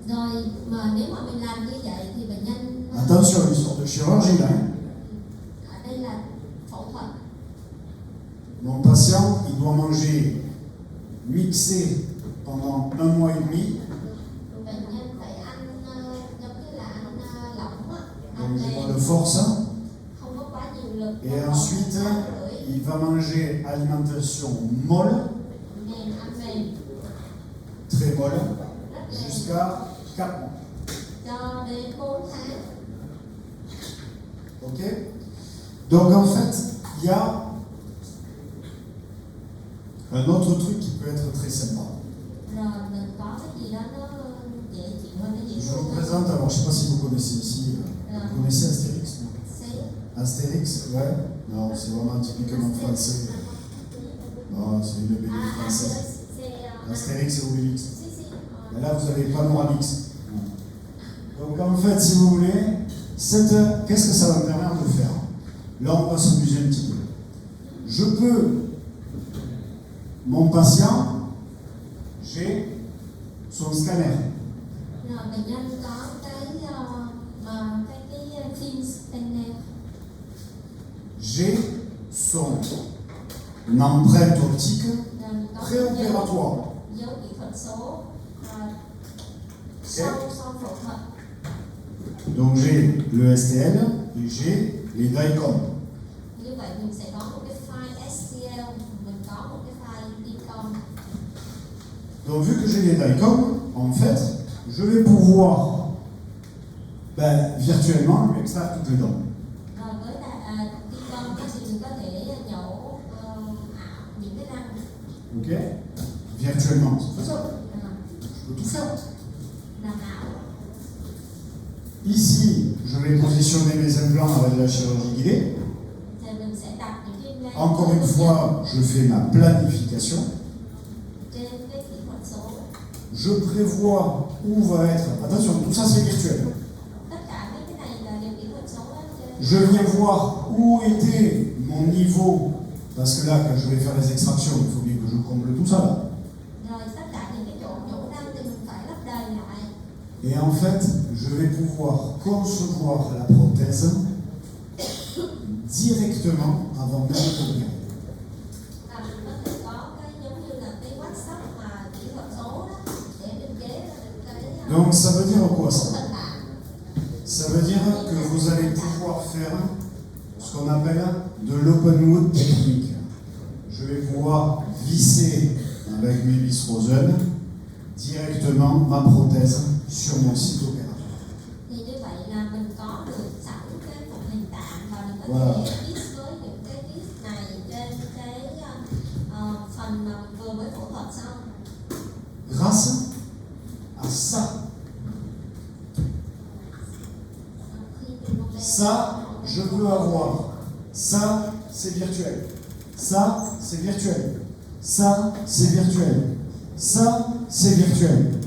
Rồi mà nếu mà mình làm như vậy thì bệnh nhân Attention, l'histoire de chirurgie là. Hein. ở đây là phẫu thuật. Mon patient, il doit manger mixé pendant 1 mois et demi. Bệnh nhân phải ăn giống như là ăn lỏng á, Donc ăn j'ai pas mềm, de force. không có quá nhiều lực. Et ensuite, il va manger alimentation molle, Mềm, ăn mềm très molle, rất mềm jusqu'à 4 mois. cho đến 4 tháng. Ok? Donc en fait, il y a un autre truc qui peut être très sympa. Rồi mình có cái gì đó nó dễ chịu hơn, nó dễ Je thương vous hơn. présente, alors je ne sais pas si vous connaissez ici, vous connaissez Astérix? Non. Xí. Astérix, ouais? Non, c'est vraiment typiquement français. Non, c'est une BD française. Astérix et Obélix. Et là, vous avez Panoramix. Donc en fait, si vous voulez, qu'est-ce que ça va me permettre de faire? Là, on va s'amuser un petit peu. Je peux, mon patient, j'ai son scanner. Rồi bệnh nhân có cái phim scanner. J'ai son empreinte optique Rồi mình có préopératoire. dấu kỹ thuật số sau phẫu thuật. Donc j'ai le STL et j'ai les DICOM. Như vậy mình sẽ có một cái file STL, mình có một cái file DICOM. Donc vu que j'ai les DICOM, en fait, je vais pouvoir virtuellement lui extraire toutes les dents. Rồi với DICOM thì mình có thể nhổ những cái răng. Ok? Virtuellement, c'est faisable. Je peux tout faire. Làm ảo. Ici, je vais positionner mes implants avec la chirurgie guidée. Thì mình sẽ đặt những cái implant Encore une fois, je fais ma planification. trên cái kỹ thuật số. Je prévois où va être. Attention, tout ça c'est virtuel. Tất cả mấy cái này là đều kỹ thuật số hết trơn. Je viens voir où était mon niveau. Parce que là, quand je vais faire les extractions, il faut bien que je comble tout ça là. Rồi tất cả những cái chỗ nhổ răng thì mình phải lấp đầy lại. Et en fait, je vais pouvoir concevoir la prothèse directement avant même de l'opérer. Và mình có thể có cái giống như là cái workshop mà kỹ thuật số đó để định chế ra được cái Donc ça veut dire quoi ça? hình ảnh. Ça veut dire que vous allez pouvoir faire ce qu'on appelle de l'open wood technique. Je vais pouvoir visser avec mes vis Rosen directement ma prothèse sur mon site opératoire. Thì như vậy là mình có được sẵn cái phụ hình tạm và mình có Wow. thể kit với những cái kit này trên cái phần mà mình vừa mới phẫu thuật xong. Grâce à ça. Khi mình một lên Ça, je peux avoir. Ça, c'est virtuel. Ça, c'est virtuel. Ça, c'est virtuel. Ça, c'est virtuel.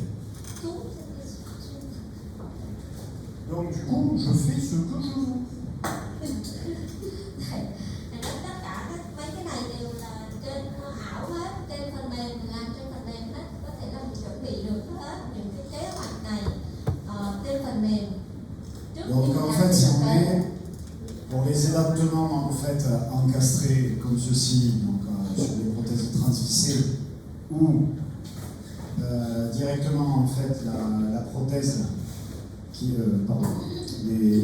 chút Donc du coup, je fais ce que je veux. Tất cả mấy cái này đều là trên ảo hết, trên phần mềm, mình làm trên phần mềm hết, có thể là mình chuẩn bị được hết những cái kế hoạch này trên phần mềm. Trước khi Donc mình en làm fait, si thực vous tế. voulez, pour les édentements en fait encastrés comme ceci, donc sur des prothèses transvissées, ou directement en fait la prothèse qui,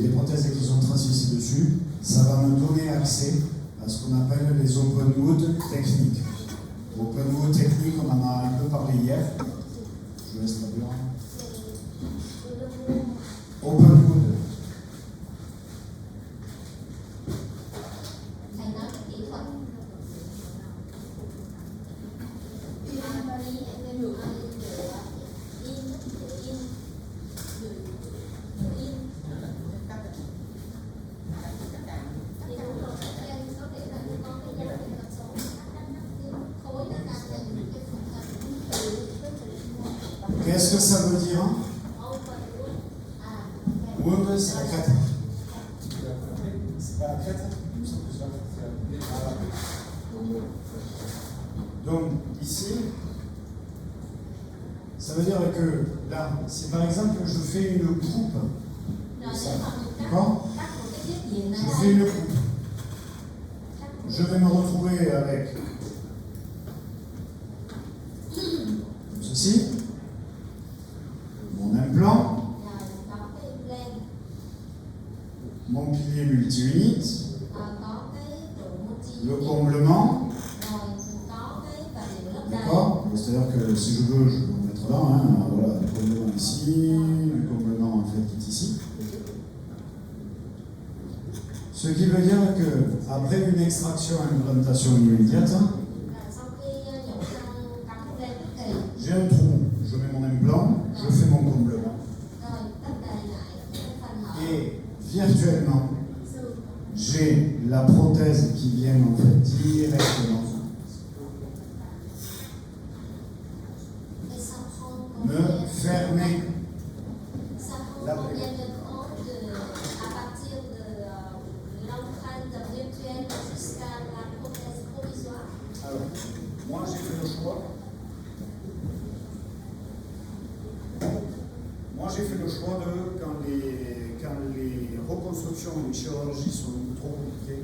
les prothèses qui sont transvissées dessus, ça va me donner accès à ce qu'on appelle les open wood techniques. Open wood techniques, on en a un peu parlé hier. Je laisse traduire. Open wood. Thầy nói cái kỹ thuật Qu'est-ce que ça veut dire? Open wound. Wound, c'est la crête. C'est pas la crête? Il me semble que c'est la crête. Donc, ici, ça veut dire que là, si par exemple je fais une coupe, d'accord? Je fais une coupe. Je vais me retrouver avec comme ceci, mon implant, mon pilier multi-unit, le comblement, d'accord? C'est-à-dire que si je veux, je peux en mettre là, hein, voilà, le comblement ici, le comblement en fait qui est ici. Ce qui veut dire qu'après une extraction et une implantation immédiate, j'ai un trou, je mets mon implant, je fais mon comblement. Et virtuellement, j'ai la prothèse qui vient en fait directement me fermer la plaie. Alors, moi j'ai fait le choix. De, quand les reconstructions et les chirurgies sont trop compliquées,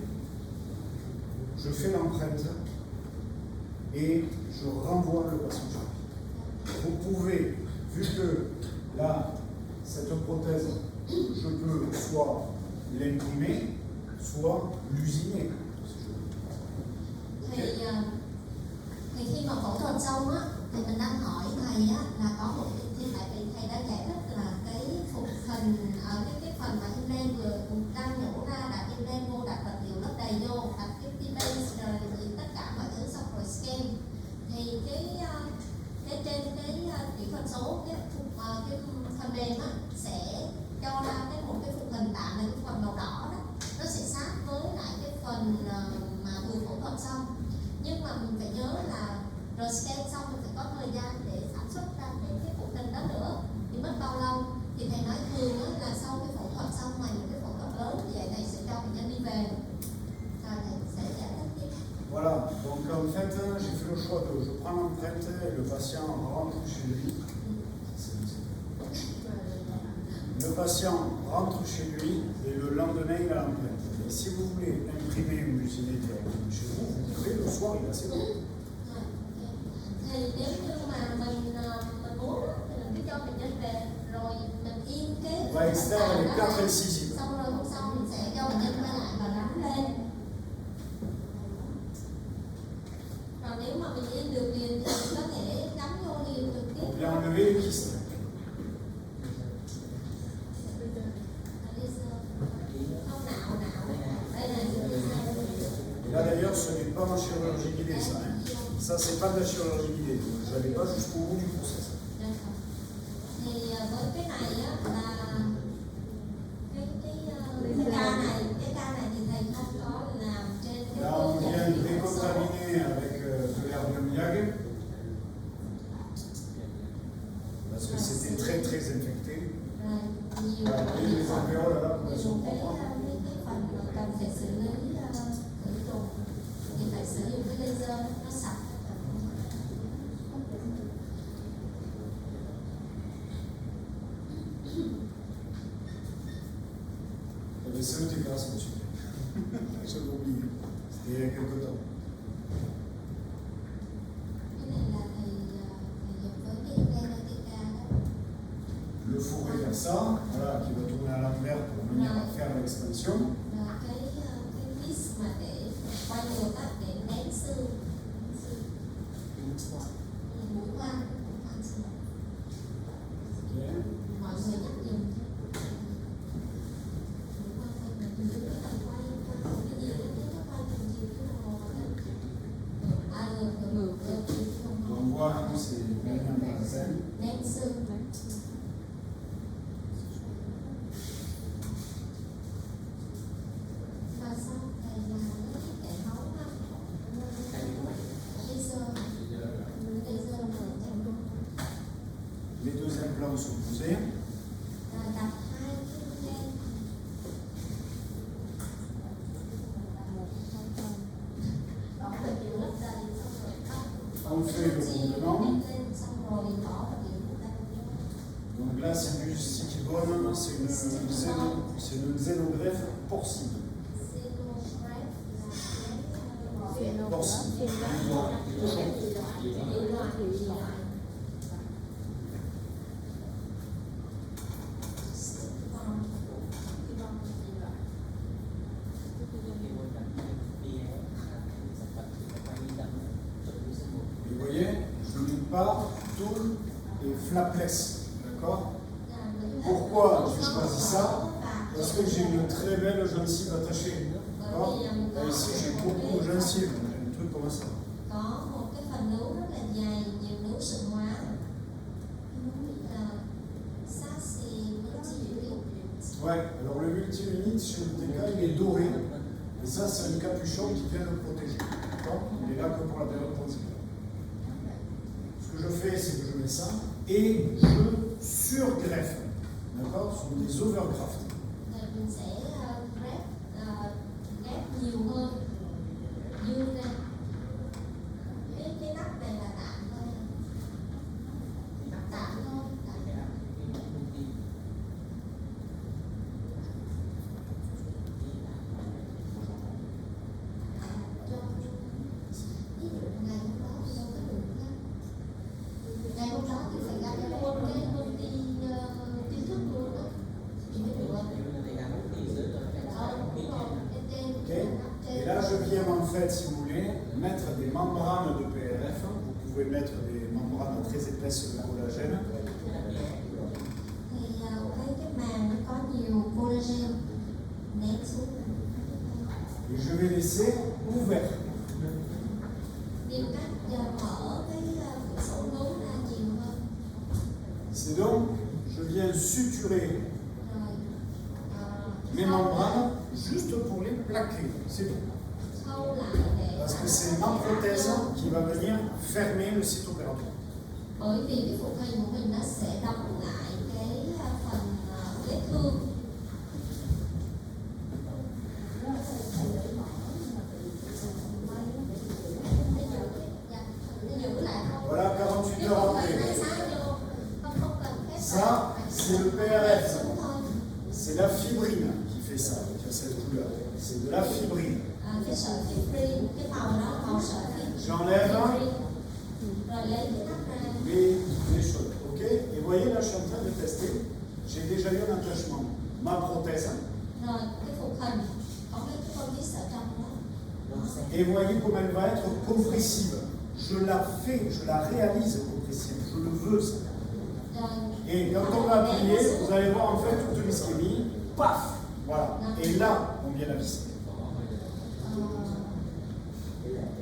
je fais l'empreinte et je renvoie le patient. Vous pouvez, vu que là, cette prothèse, je peux soit l'imprimer, soit l'usiner. Thì khi mà phẫu thuật xong á, thì mình đang hỏi thầy á là có một cái tại vì thầy đã giải thích là cái phục hình ở cái phần mà implant vừa đang nhổ ra, đặt implant vô, đặt vật liệu lấp đầy vô, đặt cái base rồi thì tất cả mọi thứ xong rồi scan. Thì cái trên cái kỹ thuật số cái phần mềm á sẽ cho ra một cái phục hình tạm là cái phần màu đỏ đó, nó sẽ sát với lại cái phần mà vừa phẫu thuật xong. Nhưng mà mình phải nhớ là rồi scan xong mình phải có thời gian để sản xuất ra cái phụ hình đó nữa. Thì mất bao lâu? Thì thầy nói thường là sau cái phẫu thuật xong mà những cái phẫu thuật lớn thì vậy thầy sẽ cho bệnh nhân đi về. Rồi thầy sẽ giải thích tiếp. Voilà, donc en fait j'ai fait le choix de je prends l'empreinte et le patient rentre chez lui. Le patient rentre chez lui et le lendemain il a l'empreinte. Et si vous voulez imprimer ou usiner directement chez vous, vous pouvez, le soir il est assez long. Thì nếu như mà mình muốn thì mình cứ cho bệnh nhân về rồi mình in cái On va extraire les quatre incisives. xong rồi hôm sau mình sẽ cho bệnh nhân quay lại và gắn lên. Còn nếu mà mình in được liền thì mình có thể gắn vô liền trực tiếp. On vient enlever les kystes. Là d'ailleurs, ce n'est pas en chirurgie guidée ça. Hein. Ça, c'est pas de la chirurgie guidée. Je n'allais pas jusqu'au bout du process. Thì với cái này á là cái ca này thì thầy không có làm trên cái Là, on vient décontaminer avec de l'herbuniag parce que c'était très très infecté. Voilà, et les alvéoles là, elles sont propres. Cần phải xử lý khử trùng thì phải sử dụng cái laser nó sạch. Le CE était grâce monsieur. J'avais oublié. C'était il y a quelque temps. Cái này là thầy dùng với cái Genetica đó. Le fourré vers ça, voilà, qui va tourner à l'envers pour venir faire l'expansion. Cái vis mà để quay ngược á, để nén xương. Mũi khoan xương. Mọi người nhắc dùng. On voit que c'est bien intéressant. Nén xương. Và sau thầy làm cái chảy máu ha. Laser. Les deux plans sont posés. Rồi đặt hai kim lên. Bỏ vật liệu lấp đầy xong rồi cắt. On fait le rondement. Lên xong rồi bỏ vật liệu lên. Donc là, c'est du stick-bone, c'est une xénogreffe porcine. Porcine. Et vous voyez, je ne mets pas tout les flapless, d'accord? Pourquoi j'ai choisi ça? Parce que j'ai une très belle gencive attachée. D'accord? Là, ici, j'ai beaucoup de gencives, un truc comme ça. Có một cái phần nướu rất là dài, nhiều nướu sụn hóa. Ça c'est multi-unit. Ouais, alors le multi-unit chez le TK, il est doré. Et ça, c'est un capuchon qui vient le protéger. D'accord? Il est là que pour la période principale. Ce que je fais, c'est que je mets ça et je surgreffe. D'accord? Ce sont des overgrafts. Rồi mình sẽ ghép nhiều hơn, dương ra. Cái nắp này là tạm thôi, tạm thôi. Ví dụ ngày hôm đó thì đâu có được nha. Ngày hôm đó thì phải gặp luôn cái công ty chính thức luôn đó thì mới được. Okay. Et là, je viens en fait, si vous voulez, mettre des membranes de PRF. Vous pouvez mettre des membranes très épaisses de collagène. Thì cái màng nó có nhiều collagen nén xuống. Et je vais laisser ouvert. Tìm cách mở cái cửa sổ nướu ra nhiều hơn. C'est donc, je viens suturer Rồi mes membranes juste pour les plaquer. C'est tout. khâu lại để Parce que c'est ma prothèse qui va venir fermer le site opératoire. bởi vì cái phụ hình của mình nó sẽ đóng lại cái phần vết thương. Voilà, 48 heures après. Ça, c'est le PRF. C'est la fibrine qui fait ça, qui a cette couleur. C'est de la fibrine. Cái sợi fibrin, cái màu đó là màu sợi fibrin. J'enlève Rồi lấy cái nắp ra. mes choses. Ok? Et voyez, là, je suis en train de tester. J'ai déjà eu un attachement. Ma prothèse. Rồi cái phụ hình có cái con vít ở trong đó. Et voyez comme elle va être compressive. Je la fais, je la réalise compressive. Je le veux, ça. Rồi Et quand on va appuyer, vous allez voir en fait toute l'ischémie. Paf! Voilà. Et là, on vient la visser.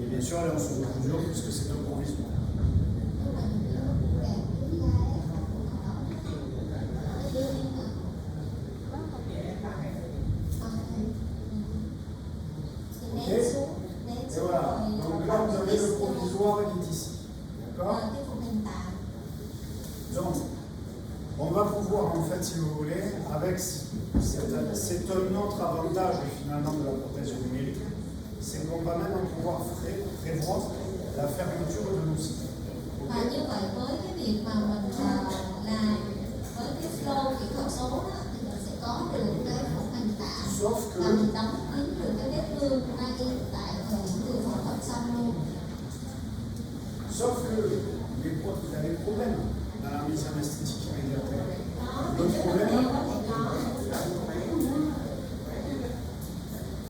Et bien sûr, elle est en sous-mesure puisque c'est un provisoire. Ok? Et voilà. Donc là, vous avez le provisoire qui est ici. D'accord? Cái phụ hình tạm. Donc, on va pouvoir, en fait, si vous voulez, avec c'est un autre avantage finalement de la prothèse numérique, c'est qu'on va même pouvoir prévoir la fermeture de nos sites. Và như vậy với cái việc mà mình làm với cái flow kỹ thuật số đó, thì mình sẽ có được cái phụ hình tạm Sauf và mình que, đóng kín được cái vết thương ngay tại thời điểm từ phẫu thuật xong luôn. sauf que il y a des problèmes dans la mise en esthétique immédiate. Le problème,